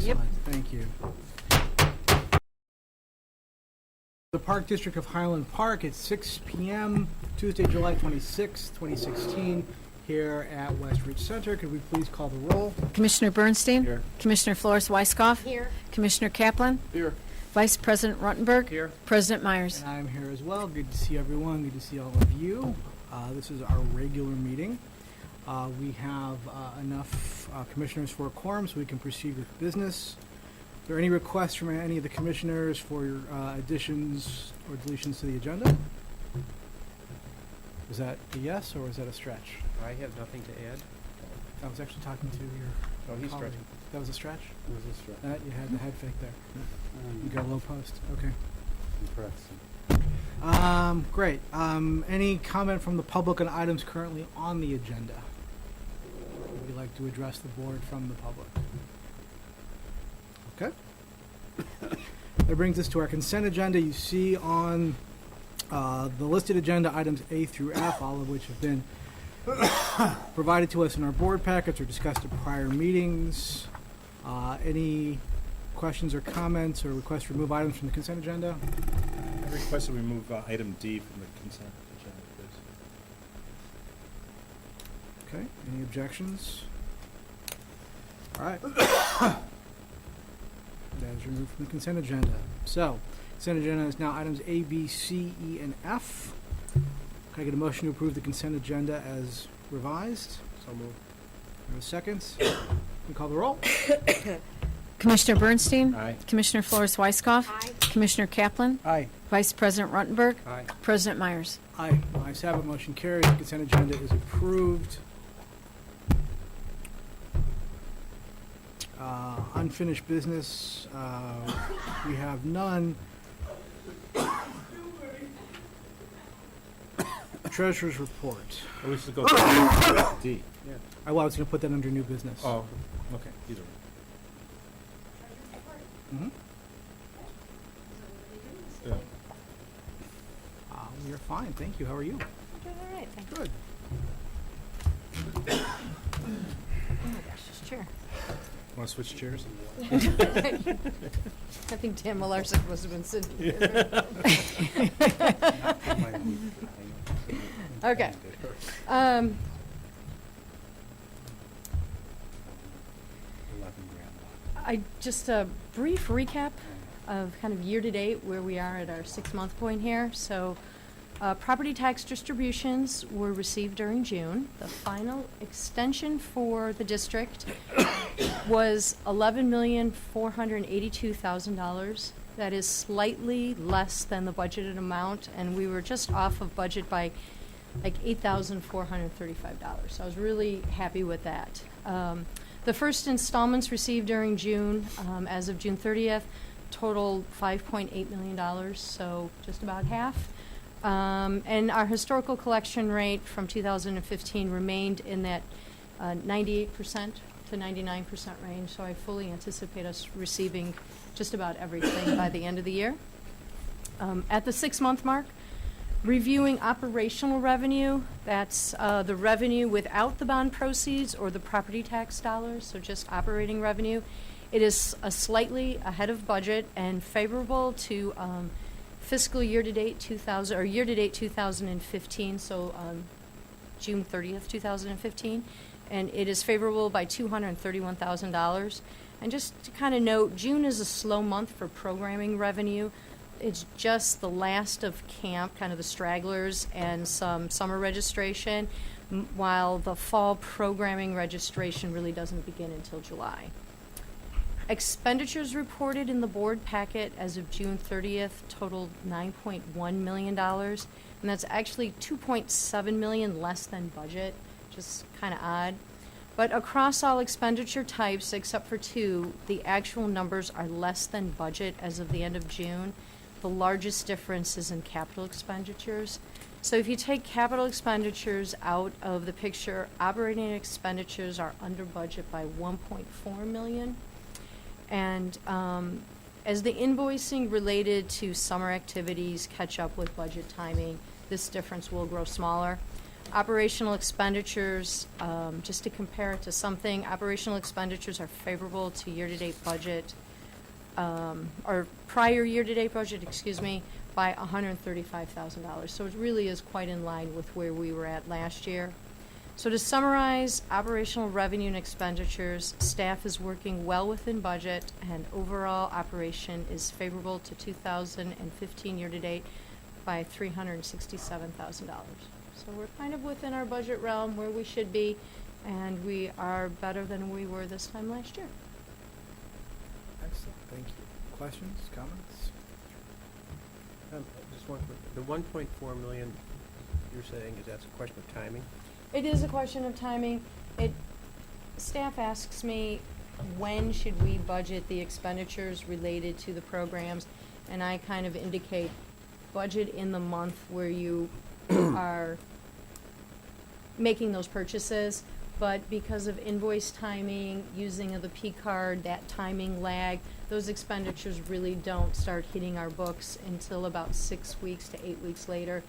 Excellent, thank you. The Park District of Highland Park at 6 p.m. Tuesday, July 26, 2016, here at West Ridge Center. Could we please call the roll? Commissioner Bernstein? Here. Commissioner Flores-Weiskopf? Here. Commissioner Kaplan? Here. Vice President Ruttenberg? Here. President Myers? And I'm here as well. Good to see everyone. Good to see all of you. This is our regular meeting. We have enough commissioners for a quorum, so we can proceed with business. Are there any requests from any of the commissioners for additions or deletions to the agenda? Is that a yes, or is that a stretch? I have nothing to add. I was actually talking to your Oh, he's colleague. stretching. That was a stretch? It was a stretch. That, you had the head fake there. You got a low post. Okay. Impressive. Great. Any comment from the public on items currently on the agenda? Would you like to address the board from the public? Okay. That brings us to our consent agenda. You see on the listed agenda items A through F, all of which have been provided to us in our board packets or discussed at prior meetings. Any questions or comments or requests to remove items from the consent agenda? I request that we move item D from the consent agenda, please. Okay, any objections? All right. That is removed from the consent agenda. So, consent agenda is now items A, B, C, E, and F. Can I get a motion to approve the consent agenda as revised? So moved. There a second? We call the roll? Commissioner Bernstein? Aye. Commissioner Flores-Weiskopf? Aye. Commissioner Kaplan? Aye. Vice President Ruttenberg? Aye. President Myers? Aye. Ayes have it, motion carries. The consent agenda is approved. Unfinished business, we have none. Treasurer's report. Or we should go to D. Yeah. I was going to put that under new business. Oh, okay, either way. Mhm. Yeah. We are fine, thank you. How are you? Doing all right, thank you. Good. Oh my gosh, this chair. Want to switch chairs? I think Dan Malarczyk must have been sitting here. Okay. Just a brief recap of kind of year-to-date where we are at our 6-month point here. So property tax distributions were received during June. The final extension for the district was $11,482,000. That is slightly less than the budgeted amount, and we were just off of budget by like $8,435. So I was really happy with that. The first installments received during June, as of June 30th, totaled $5.8 million, so just about half. And our historical collection rate from 2015 remained in that 98% to 99% range, so I fully anticipate us receiving just about everything by the end of the year. At the 6-month mark, reviewing operational revenue, that's the revenue without the bond proceeds or the property tax dollars, so just operating revenue. It is slightly ahead of budget and favorable to fiscal year-to-date 2015, so June 30th, 2015, and it is favorable by $231,000. And just to kind of note, June is a slow month for programming revenue. It's just the last of camp, kind of the stragglers, and some summer registration, while the fall programming registration really doesn't begin until July. Expenditures reported in the board packet as of June 30th totaled $9.1 million, and that's actually $2.7 million less than budget, just kind of odd. But across all expenditure types, except for 2, the actual numbers are less than budget as of the end of June. The largest difference is in capital expenditures. So if you take capital expenditures out of the picture, operating expenditures are under budget by $1.4 million. And as the invoicing related to summer activities catch up with budget timing, this difference will grow smaller. Operational expenditures, just to compare it to something, operational expenditures are favorable to year-to-date budget, or prior year-to-date budget, excuse me, by $135,000. So it really is quite in line with where we were at last year. So to summarize, operational revenue and expenditures, staff is working well within budget, and overall operation is favorable to 2015 year-to-date by $367,000. So we're kind of within our budget realm where we should be, and we are better than we were this time last year. Excellent, thank you. Questions, comments? Just one quick, the 1.4 million you're saying, is that's a question of timing? It is a question of timing. Staff asks me, when should we budget the expenditures related to the programs? And I kind of indicate budget in the month where you are making those purchases. But because of invoice timing, using of the P card, that timing lag, those expenditures really don't start hitting our books until about 6 weeks to 8 weeks later.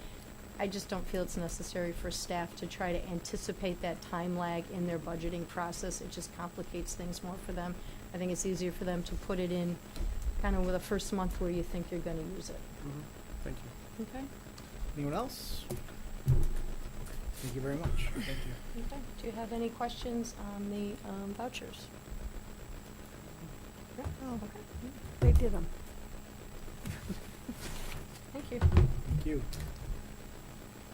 I just don't feel it's necessary for staff to try to anticipate that time lag in their budgeting process. It just complicates things more for them. I think it's easier for them to put it in kind of with the first month where you think you're going to use it. Thank you. Okay? Anyone else? Thank you very much. Thank you. Okay. Do you have any questions on the vouchers? Oh, Okay. they did them. Thank you. Thank you.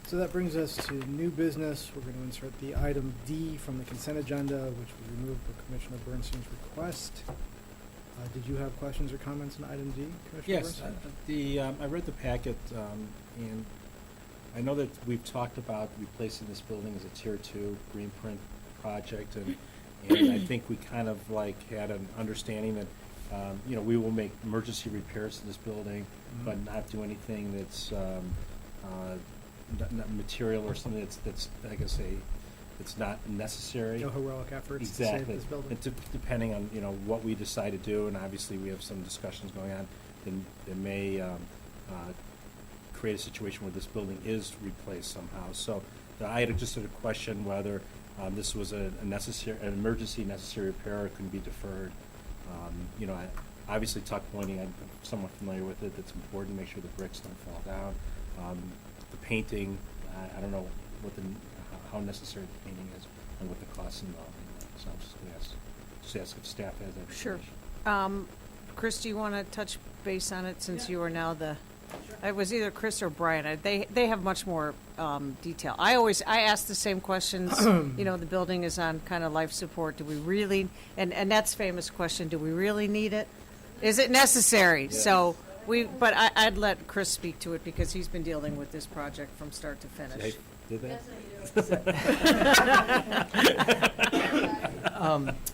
So that brings us to new business. We're going to insert the item D from the consent agenda, which was removed per Commissioner Bernstein's request. Did you have questions or comments on item D, Commissioner Yes, Bernstein? I read the packet, and I know that we've talked about replacing this building as a Tier 2 green print project, and I think we kind of like had an understanding that, we will make emergency repairs to this building, but not do anything that's not material or something that's I guess it's not necessary. No heroic efforts to Exactly. save this building? And depending on, what we decide to do, and obviously we have some discussions going on, then it may create a situation where this building is replaced somehow. So I had just a question whether this was an emergency necessary repair or it can be deferred. Obviously tuck pointing, I'm somewhat familiar with it. It's important to make sure the bricks don't fall down. The painting, I don't know how necessary the painting is and what the costs involved in that. So I'm just going to ask if staff has that Sure. information. Chris, do you want to touch base on it since you are now the, it was either Chris or Brian. They have much more detail. I ask the same questions. The building is on kind of life support. Do we really, and that's famous question, do we really need it? Is it necessary? Yes. So but I'd let Chris speak to it because he's been dealing with this project from start to finish. Did that?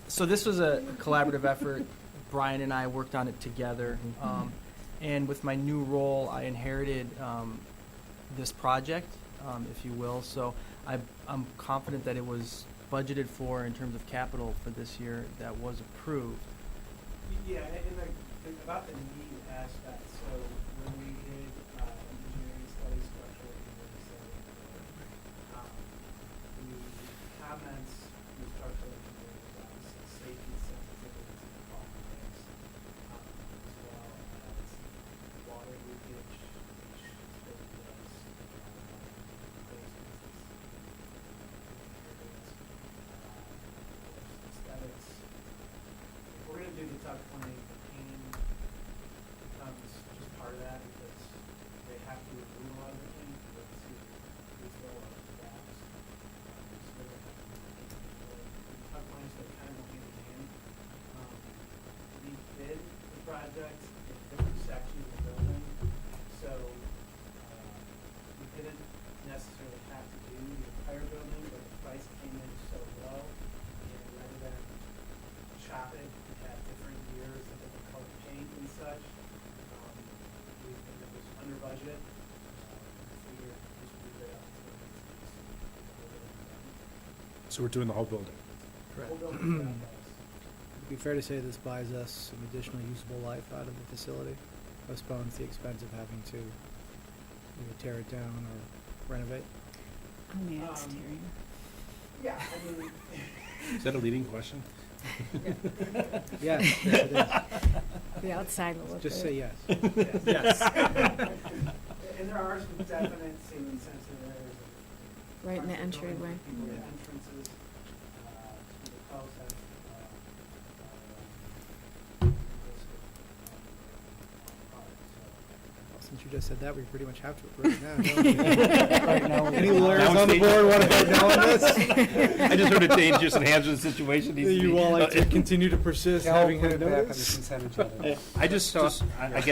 So this was a collaborative effort. Brian and I worked on it together. And with my new role, I inherited this project, if you will. So I'm confident that it was budgeted for in terms of capital for this year that was approved. Yeah, and about the need aspect, so when we did engineering studies, structural engineering studies, the comments from structural engineers about safety sensitivities and fault lines, as well as water leakage, which really does aesthetics. If we're gonna do the tuck pointing, the painting becomes just part of that because they have to remove a lot of the paint to refill up the gaps. So they're gonna have to do the tuck pointing, so they kind of go hand in hand. We bid the project in different sections of the building, so we didn't necessarily have to do the entire building, but the price came in so low, and rather than chop it and have different years of different color paint and such, we think it was under budget. Figured this would be a great opportunity to So we're doing the whole building. whole building. It'd be fair to say this buys us some additional usable life out of the facility, postpones the expense of having to either tear it down or renovate. Yeah, I mean, Is that a leading question? Yes, yes, it The outside will is. look Just good. say yes. Yes. and there are some definite ceiling sensitive areas. of Right in the parts of building, entryway. people with entrances, to the house have, Well, since you just said that, we pretty much have to approve it now, don't we? Right now, Any we- lawyers Now it's on the the- board want to vote no on this? I just heard a dangerous and hazardous situation. You all like to continue to persist, Yeah, I'll having put had it back on the notice? consent agenda.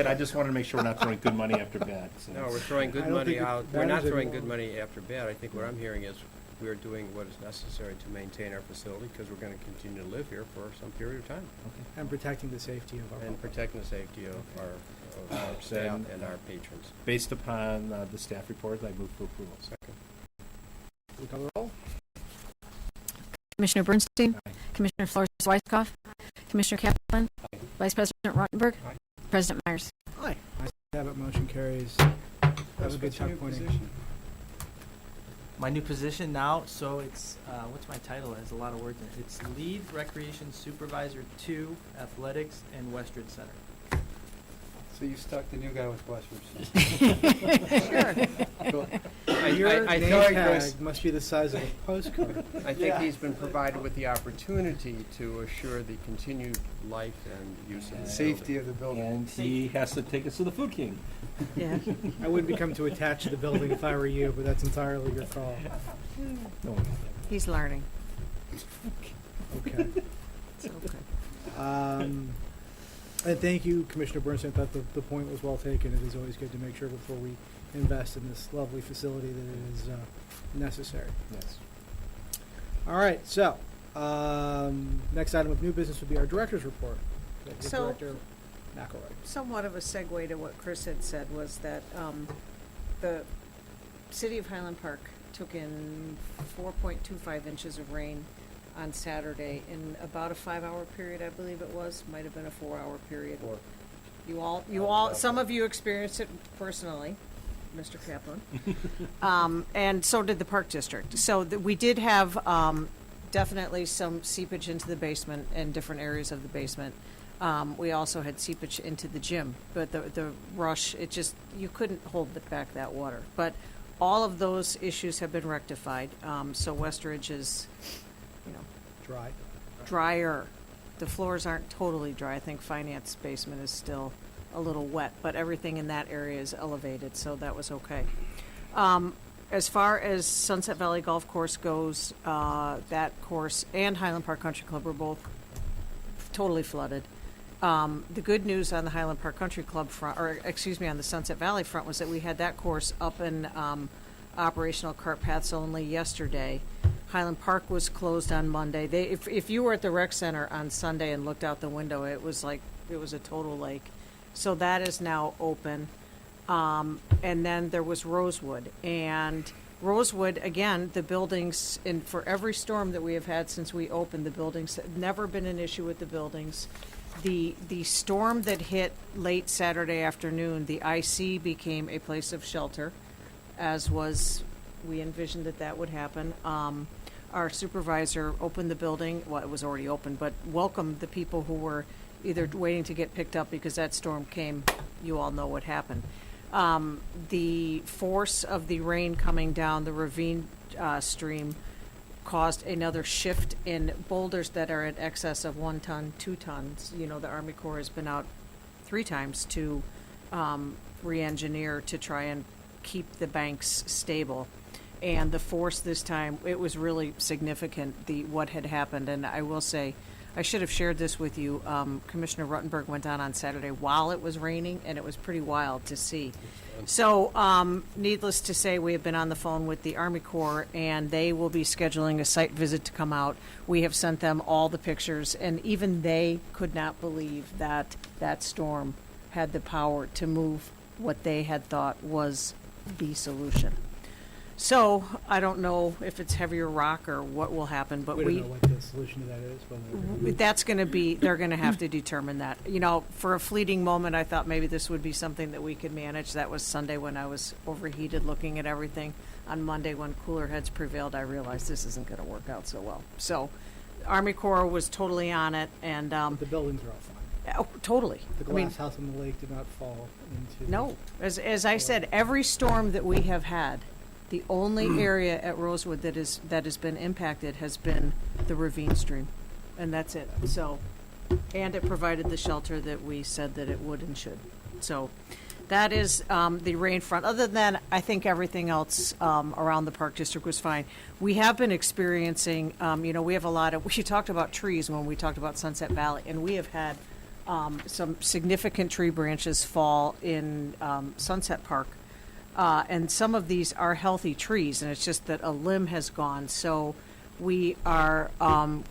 I just wanted to make sure we're not throwing good money after bad. So. No, we're throwing I good don't money think it out. We're not matters throwing anymore. good money after bad. I think what I'm hearing is we're doing what is necessary to maintain our facility because we're going to continue to live here for some period of time And protecting the safety of our and public. protecting the safety of our staff Then- and our patrons. Based upon the staff report, I move for approval. Second. We call the roll? Commissioner Bernstein, Aye. Commissioner Flores Weiskopf, Commissioner Kaplan, Vice President Ruttenberg, Aye. President Myers. Aye. Ayes have it, motion carries. Have a good time pointing. My new position now, so it's, what's my title? It has a lot of words in it. It's Lead Recreation Supervisor 2, Athletics and Westridge Center. So you stuck the new guy with Westridge. Cool. Your I name feel like tag must be the size of a postcard. I think he's been provided with the opportunity to assure the continued life and use of the Safety of the building. And he has to take us to the Food King. Yeah. I wouldn't become too attached to the building if I were you, but that's entirely your call. No. He's learning. Okay. It's okay. And thank you, Commissioner Bernstein. I thought the point was well taken. It is always good to make sure before we invest in this lovely facility that it is necessary. Yes. All right, so next item of new business would be our director's report. Executive So- Director McElroy. Somewhat of a segue to what Chris had said was that the city of Highland Park took in 4.25 inches of rain on Saturday in about a 5-hour period, I believe it was. Might have been a 4-hour period. You all, some of you experienced it personally, Mr. Kaplan. And so did the Park District. So we did have definitely some seepage into the basement and different areas of the basement. We also had seepage into the gym, but the rush, it just, you couldn't hold back that water. But all of those issues have been rectified. So Westridge is, Dry. drier. The floors aren't totally dry. I think finance basement is still a little wet, but everything in that area is elevated, so that was okay. As far as Sunset Valley Golf Course goes, that course and Highland Park Country Club were both totally flooded. The good news on the Highland Park Country Club front, or excuse me, on the Sunset Valley front, was that we had that course up in operational cart paths only yesterday. Highland Park was closed on Monday. If you were at the rec center on Sunday and looked out the window, it was a total lake. So that is now open. And then there was Rosewood. And Rosewood, again, the buildings, and for every storm that we have had since we opened, the buildings, have never been an issue with the buildings. The storm that hit late Saturday afternoon, the IC became a place of shelter, as was, we envisioned that would happen. Our supervisor opened the building, well, it was already open, but welcomed the people who were either waiting to get picked up because that storm came. You all know what happened. The force of the rain coming down the ravine stream caused another shift in boulders that are in excess of 1 ton, 2 tons. You know, the Army Corps has been out 3 times to re-engineer to try and keep the banks stable. And the force this time, it was really significant, what had happened. And I will say, I should have shared this with you. Commissioner Ruttenberg went down on Saturday while it was raining, and it was pretty wild to see. So, needless to say, we have been on the phone with the Army Corps, and they will be scheduling a site visit to come out. We have sent them all the pictures, and even they could not believe that that storm had the power to move what they had thought was the solution. So I don't know if it's heavier rock or what will happen, but We don't know what the solution to that is, whether that's going to be, they're going to have to determine that. You know, for a fleeting moment, I thought maybe this would be something that we could manage. That was Sunday when I was overheated looking at everything. On Monday, when cooler heads prevailed, I realized this isn't going to work out so well. So Army Corps was totally on it, and the buildings are all fine. oh, totally. The I mean, glass house on the lake did not fall into. no, as I said, every storm that we have had, the only area at Rosewood that has been impacted has been the ravine stream, and that's it. So, and it provided the shelter that we said that it would and should. So, that is the rain front. Other than that, I think everything else around the Park District was fine. We have been experiencing, we have a lot of. We talked about trees when we talked about Sunset Valley, and we have had some significant tree branches fall in Sunset Park. And some of these are healthy trees, and it's just that a limb has gone. So we are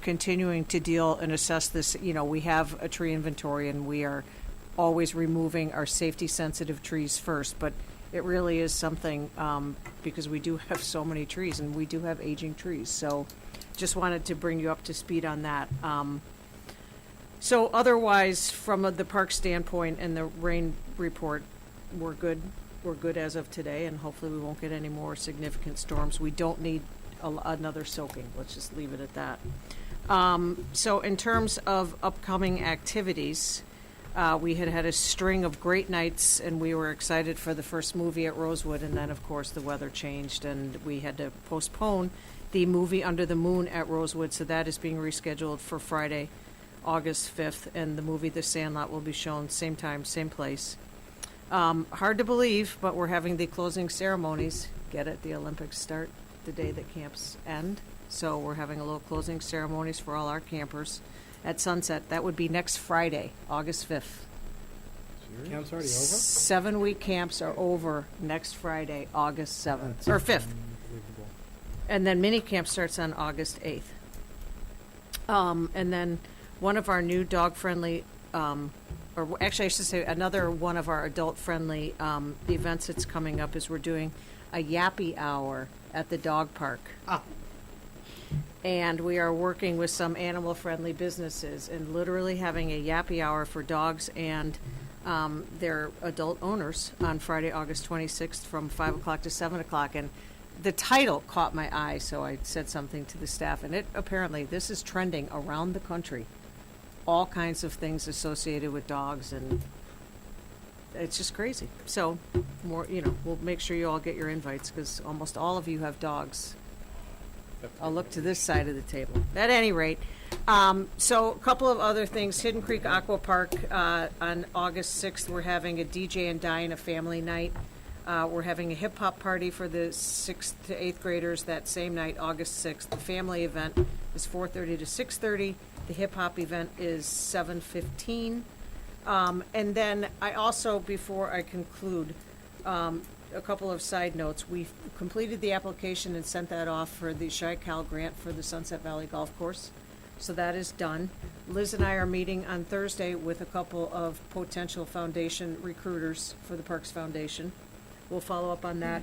continuing to deal and assess this. You know, we have a tree inventory, and we are always removing our safety-sensitive trees first. But it really is something because we do have so many trees, and we do have aging trees. So just wanted to bring you up to speed on that. So otherwise, from the park standpoint and the rain report, we're good. We're good as of today, and hopefully we won't get any more significant storms. We don't need another soaking. Let's just leave it at that. So in terms of upcoming activities, we had a string of great nights, and we were excited for the first movie at Rosewood, and then, of course, the weather changed, and we had to postpone the movie Under the Moon at Rosewood, so that is being rescheduled for Friday, August 5th, and the movie The Sandlot will be shown same time, same place. Hard to believe, but we're having the closing ceremonies. Get it? The Olympics start the day that camps end. So we're having a little closing ceremonies for all our campers at sunset. That would be next Friday, August 5th. Camp's already over? 7-week camps are over next Friday, August 7th, or 5th. Unbelievable. And then mini camp starts on August 8th. And then one of our new dog-friendly or actually I should say another one of our adult-friendly events that's coming up is we're doing a yappy hour at the dog park. And we are working with some animal-friendly businesses and literally having a yappy hour for dogs and their adult owners on Friday, August 26th from 5 o'clock to 7 o'clock. And the title caught my eye, so I said something to the staff. And apparently this is trending around the country. All kinds of things associated with dogs, and it's just crazy. So, we'll make sure you all get your invites because almost all of you have dogs. I'll look to this side of the table. At any rate, so a couple of other things. Hidden Creek Aqua Park on August 6th, we're having a DJ and Dine, a family night. We're having a hip hop party for the 6th to 8th graders that same night, August 6th. The family event is 4:30 to 6:30. The hip-hop event is 7:15. And then I also, before I conclude, a couple of side notes. We've completed the application and sent that off for the Chi-Cal grant for the Sunset Valley Golf Course. So that is done. Liz and I are meeting on Thursday with a couple of potential foundation recruiters for the Parks Foundation. We'll follow up on that.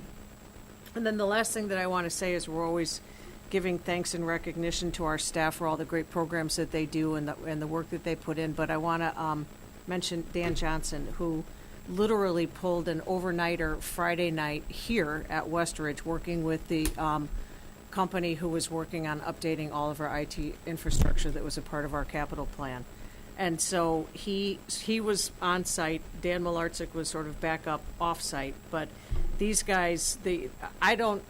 And then the last thing that I want to say is we're always giving thanks and recognition to our staff for all the great programs that they do and the work that they put in. But I want to mention Dan Johnson, who literally pulled an overnighter Friday night here at Westridge, working with the company who was working on updating all of our IT infrastructure that was a part of our capital plan. And so he was on site. Dan Malarczyk was sort of back up off site. But these guys, I don't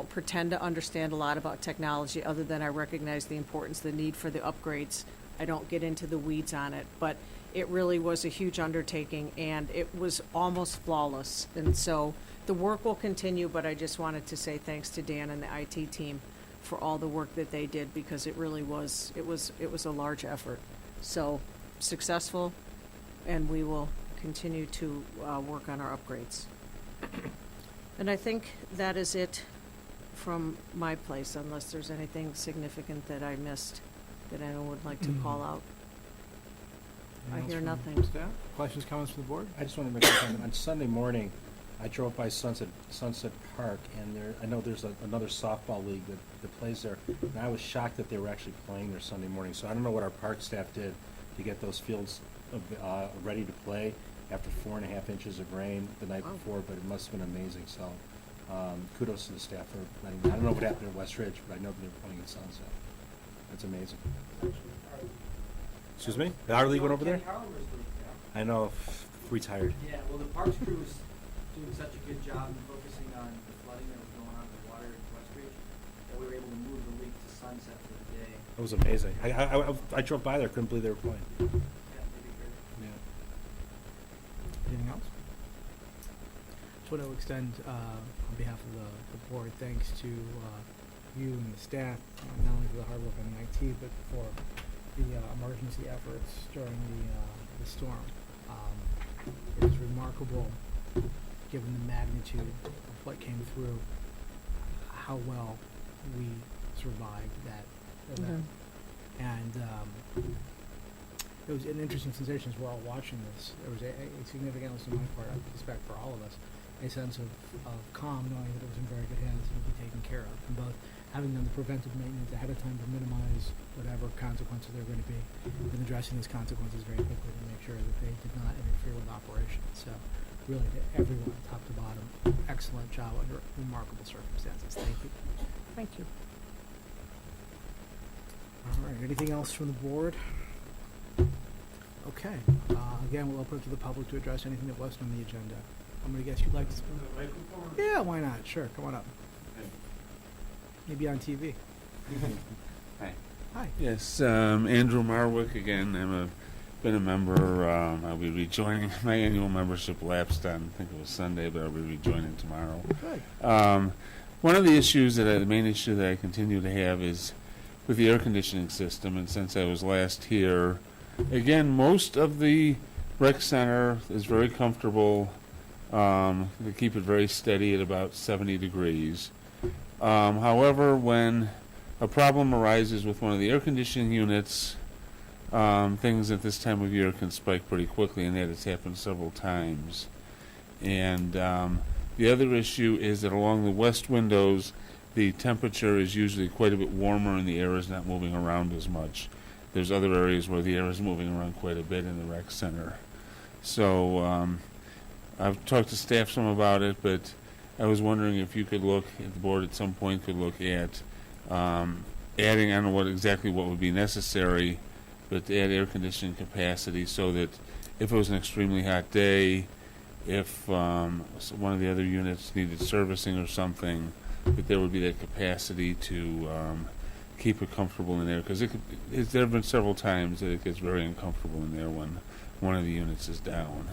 pretend to understand a lot about technology other than I recognize the importance, the need for the upgrades. I don't get into the weeds on it, but it really was a huge undertaking and it was almost flawless. And so the work will continue, but I just wanted to say thanks to Dan and the IT team for all the work that they did because it really was, it was a large effort. So successful, and we will continue to work on our upgrades. And I think that is it from my place, unless there's anything significant that I missed that anyone would like to call out. I Anything hear else from nothing. Staff? Questions, comments from the board? I just want to make a comment. On Sunday morning, I drove by Sunset Park, and I know there's another softball league that plays there, and I was shocked that they were actually playing there Sunday morning. So I don't know what our park staff did to get those fields ready to play after 4.5 inches of rain the night before, but it must have been amazing. So kudos to the staff for letting. I don't know what happened at West Ridge, but I know they were playing at Sunset. That's amazing. Excuse me? The Our League went over there? I know, retired. Yeah, well, the Parks crew was doing such a good job in focusing on the flooding that was going on in the water in West Ridge that we were able to move the league to Sunset for the day. It was amazing. I drove by there, couldn't believe they were playing. Yeah, maybe great. Yeah. Anything else? Just want to extend, on behalf of the board, thanks to you and the staff, not only for the hard work on the IT, but for the emergency efforts during the storm. It is remarkable, given the magnitude of what came through, how well we survived that event. And it was an interesting sensation as we're all watching this. There was a significant, at least on my part, I suspect for all of us, a sense of calm, knowing that it was in very good hands and would be taken care of. And both having done the preventive maintenance ahead of time to minimize whatever consequences there are going to be, and addressing those consequences very quickly to make sure that they did not interfere with operations. So really, to everyone, top to bottom, excellent job under remarkable circumstances. Thank you. Thank you. All right, anything else from the board? Okay, again, we'll open it to the public to address anything that wasn't on the agenda. I'm gonna guess you'd like to. Yeah, why not? Sure, come on up. Maybe on TV. Hi. Hi. Yes, Andrew Marwick again. Been a member. I'll be rejoining. My annual membership lapsed on, I think it was Sunday, but I'll be rejoining tomorrow. Good. One of the issues the main issue that I continue to have is with the air conditioning system. And since I was last here, again, most of the rec center is very comfortable. They keep it very steady at about 70 degrees. However, when a problem arises with one of the air conditioning units, things at this time of year can spike pretty quickly, and that has happened several times. And the other issue is that along the west windows, the temperature is usually quite a bit warmer and the air is not moving around as much. There's other areas where the air is moving around quite a bit in the rec center. So I've talked to staff some about it, but I was wondering if you could look, if the board at some point could look at adding, I don't know exactly what would be necessary, but to add air conditioning capacity so that if it was an extremely hot day, if one of the other units needed servicing or something, that there would be that capacity to keep it comfortable in there. Because there have been several times that it gets very uncomfortable in there when one of the units is down.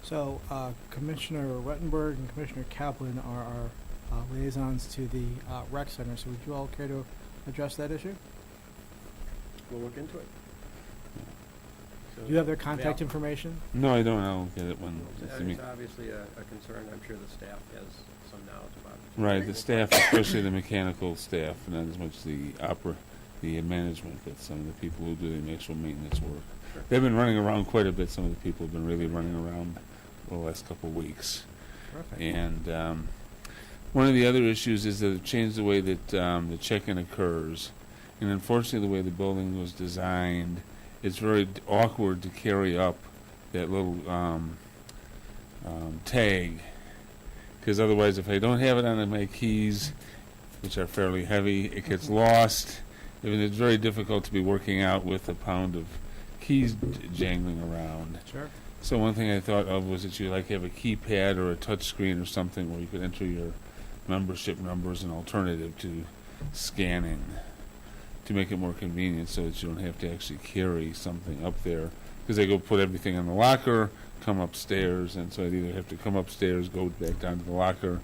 So Commissioner Rettenberg and Commissioner Kaplan are our liaisons to the rec center. So would you all care to address that issue? We'll look into it. So, Do you have their contact Val, information? No, I don't. I'll get it when. It's obviously a concern. I'm sure the staff has some knowledge about it. Right, the staff, especially the mechanical staff, not as much the management, but some of the people who do the actual maintenance work. Sure. They've been running around quite a bit. Some of the people have been really running around the last couple of weeks. Perfect. And one of the other issues is that they've changed the way that the check-in occurs. And unfortunately, the way the building was designed, it's very awkward to carry up that little tag. Because otherwise, if I don't have it on my keys, which are fairly heavy, it gets lost. And it's very difficult to be working out with a pound of keys jangling around. Sure. So one thing I thought of was that you like have a keypad or a touch screen or something where you could enter your membership number as an alternative to scanning to make it more convenient so that you don't have to actually carry something up there. Because they go put everything in the locker, come upstairs, and so I'd either have to come upstairs, go back down to the locker.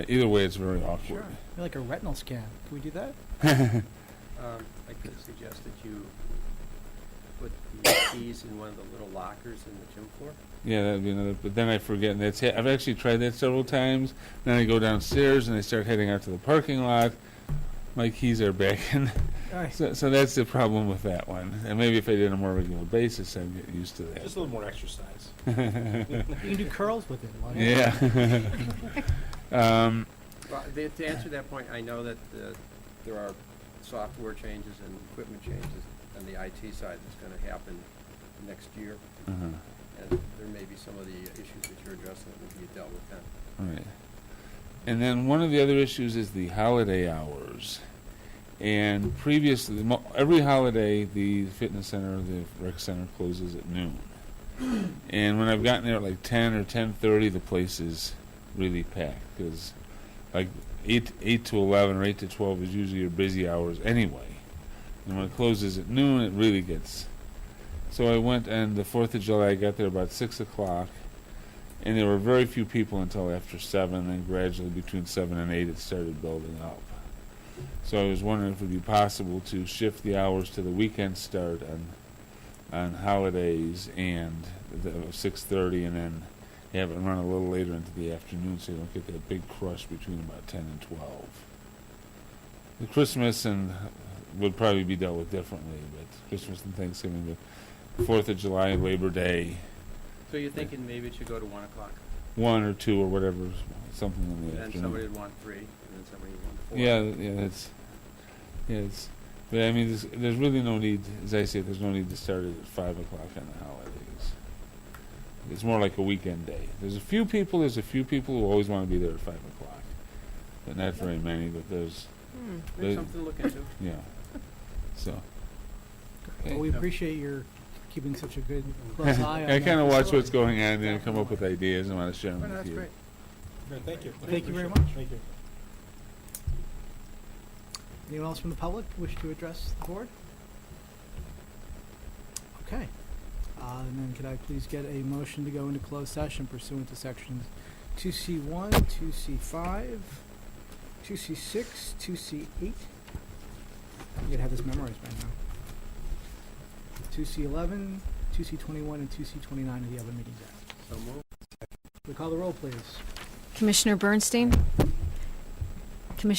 Either way, it's very awkward. Sure. Like a retinal scan. Can we do that? I could suggest that you put the keys in one of the little lockers in the gym floor. Yeah, that'd be another. But then I forget, and I've actually tried that several times. Then I go downstairs and I start heading out to the parking lot, my keys are back in. Alright. So that's the problem with that one. And maybe if I did it on a more regular basis, I'd get used to that. Just a little more exercise. You can do curls with it. why not? Yeah. Well, to answer that point, I know that there are software changes and equipment changes on the IT side that's going to happen next year. Uh-huh. And there may be some of the issues that you're addressing that will be dealt with then. All right. And then one of the other issues is the holiday hours. And previously, every holiday, the fitness center, the rec center closes at noon. And when I've gotten there at like 10 or 10:30, the place is really packed because like 8 to 11 or 8 to 12 is usually your busy hours anyway. And when it closes at noon, it really gets... So I went, and the 4th of July, I got there about 6 o'clock, and there were very few people until after 7, and gradually between 7 and 8 it started building up. So I was wondering if it would be possible to shift the hours to the weekend start on holidays and the 6:30, and then have it run a little later into the afternoon so you don't get that big crush between about 10 and 12. The Christmas and would probably be dealt with differently, but Christmas and Thanksgiving, but 4th of July and Labor Day, So you're thinking maybe it should go to 1 o'clock? 1 or 2 or whatever, something in the And then afternoon. somebody would want 3, and then somebody would want 4. It's, but I mean, there's really no need, as I say, there's no need to start it at 5 o'clock on the holidays. It's more like a weekend day. There's a few people who always want to be there at 5 o'clock. But not very many, but there's, There's something to look into. yeah. So. Well, we appreciate your keeping such a good close eye on I that kind of watch facility. what's going on and then come up with ideas and want to share them Oh, no, with that's you. great. Great, thank you. Thank you very Appreciate much. it. Thank you. Anyone else from the public wish to address the board? Okay. And then could I please get a motion to go into closed session pursuant to sections 2C1, 2C5, 2C6, 2C8. You could have this memorized by now. 2C11, 2C21, and 2C29 are the other meetings at. So move. We call the roll, please. Commissioner Bernstein? Commissioner